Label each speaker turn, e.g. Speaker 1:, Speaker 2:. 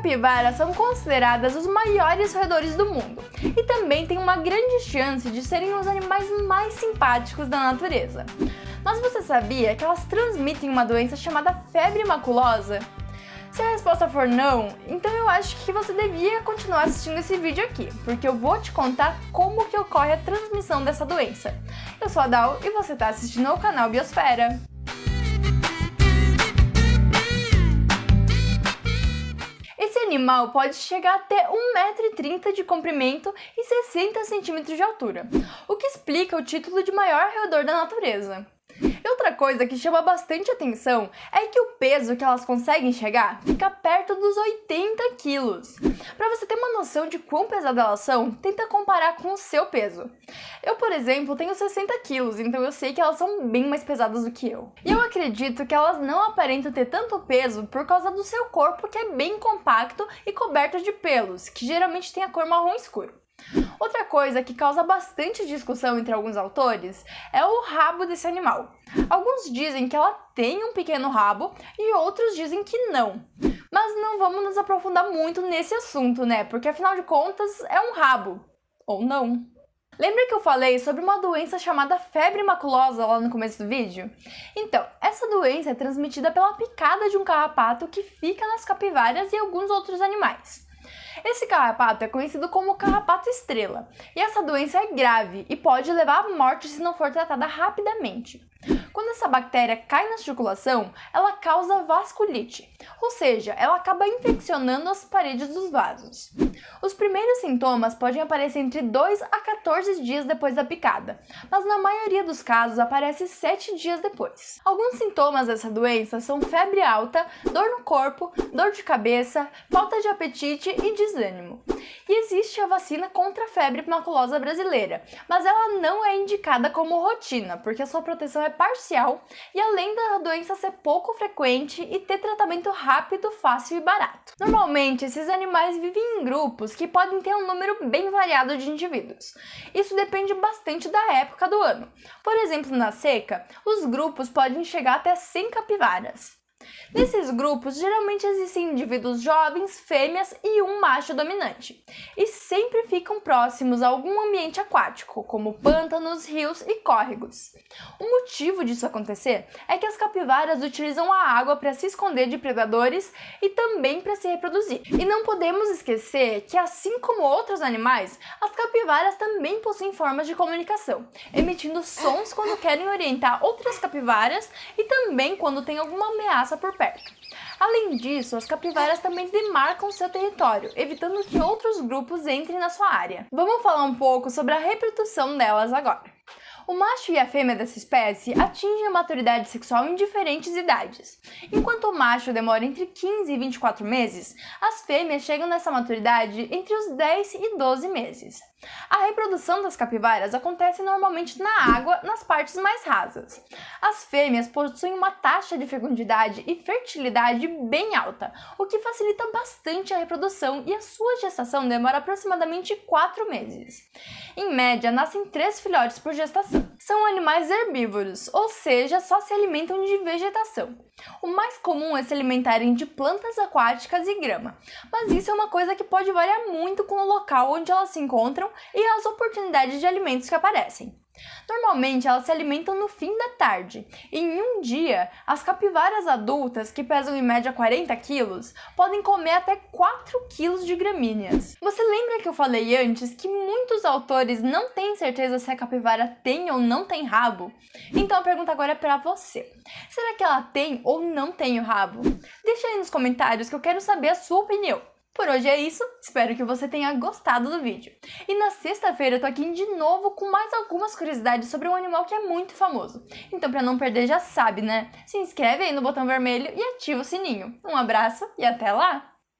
Speaker 1: capivaras são consideradas os maiores roedores do mundo e também têm uma grande chance de serem os animais mais simpáticos da natureza. Mas você sabia que elas transmitem uma doença chamada febre maculosa? Se a resposta for não, então eu acho que você devia continuar assistindo esse vídeo aqui, porque eu vou te contar como que ocorre a transmissão dessa doença. Eu sou a Dal e você está assistindo ao canal Biosfera. Esse animal pode chegar até 1,30 m de comprimento e 60 cm de altura, o que explica o título de maior roedor da natureza. E outra coisa que chama bastante atenção é que o peso que elas conseguem chegar fica perto dos 80 quilos. Para você ter uma noção de quão pesadas elas são, tenta comparar com o seu peso. Eu, por exemplo, tenho 60 quilos, então eu sei que elas são bem mais pesadas do que eu. E eu acredito que elas não aparentam ter tanto peso por causa do seu corpo, que é bem compacto e coberto de pelos, que geralmente tem a cor marrom escuro. Outra coisa que causa bastante discussão entre alguns autores é o rabo desse animal. Alguns dizem que ela tem um pequeno rabo e outros dizem que não. Mas não vamos nos aprofundar muito nesse assunto, né? Porque afinal de contas é um rabo. Ou não. Lembra que eu falei sobre uma doença chamada febre maculosa lá no começo do vídeo? Então, essa doença é transmitida pela picada de um carrapato que fica nas capivaras e alguns outros animais. Esse carrapato é conhecido como carrapato estrela, e essa doença é grave e pode levar à morte se não for tratada rapidamente. Quando essa bactéria cai na circulação, ela causa vasculite, ou seja, ela acaba infeccionando as paredes dos vasos. Os primeiros sintomas podem aparecer entre 2 a 14 dias depois da picada, mas na maioria dos casos aparece 7 dias depois. Alguns sintomas dessa doença são febre alta, dor no corpo, dor de cabeça, falta de apetite e desânimo. E existe a vacina contra a febre maculosa brasileira, mas ela não é indicada como rotina, porque a sua proteção é parcial e além da doença ser pouco frequente e ter tratamento rápido, fácil e barato. Normalmente, esses animais vivem em grupos que podem ter um número bem variado de indivíduos. Isso depende bastante da época do ano. Por exemplo, na seca, os grupos podem chegar até 100 capivaras. Nesses grupos, geralmente existem indivíduos jovens, fêmeas e um macho dominante, e sempre ficam próximos a algum ambiente aquático, como pântanos, rios e córregos. O motivo disso acontecer é que as capivaras utilizam a água para se esconder de predadores e também para se reproduzir. E não podemos esquecer que, assim como outros animais, as capivaras também possuem formas de comunicação, emitindo sons quando querem orientar outras capivaras e também quando tem alguma ameaça por perto. Além disso, as capivaras também demarcam seu território, evitando que outros grupos entrem na sua área. Vamos falar um pouco sobre a reprodução delas agora. O macho e a fêmea dessa espécie atingem a maturidade sexual em diferentes idades. Enquanto o macho demora entre 15 e 24 meses, as fêmeas chegam nessa maturidade entre os 10 e 12 meses. A reprodução das capivaras acontece normalmente na água, nas partes mais rasas. As fêmeas possuem uma taxa de fecundidade e fertilidade bem alta, o que facilita bastante a reprodução e a sua gestação demora aproximadamente 4 meses. Em média, nascem 3 filhotes por gestação. São animais herbívoros, ou seja, só se alimentam de vegetação. O mais comum é se alimentarem de plantas aquáticas e grama, mas isso é uma coisa que pode variar muito com o local onde elas se encontram e as oportunidades de alimentos que aparecem. Normalmente elas se alimentam no fim da tarde, e em um dia, as capivaras adultas, que pesam em média 40 quilos, podem comer até 4 quilos de gramíneas. Você lembra que eu falei antes que muitos autores não têm certeza se a capivara tem ou não tem rabo? Então a pergunta agora é para você. Será que ela tem ou não tem o rabo? Deixa aí nos comentários que eu quero saber a sua opinião. Por hoje é isso, espero que você tenha gostado do vídeo. E na sexta-feira eu tô aqui de novo com mais algumas curiosidades sobre um animal que é muito famoso. Então para não perder já sabe, né? Se inscreve aí no botão vermelho e ativa o sininho. Um abraço e até lá!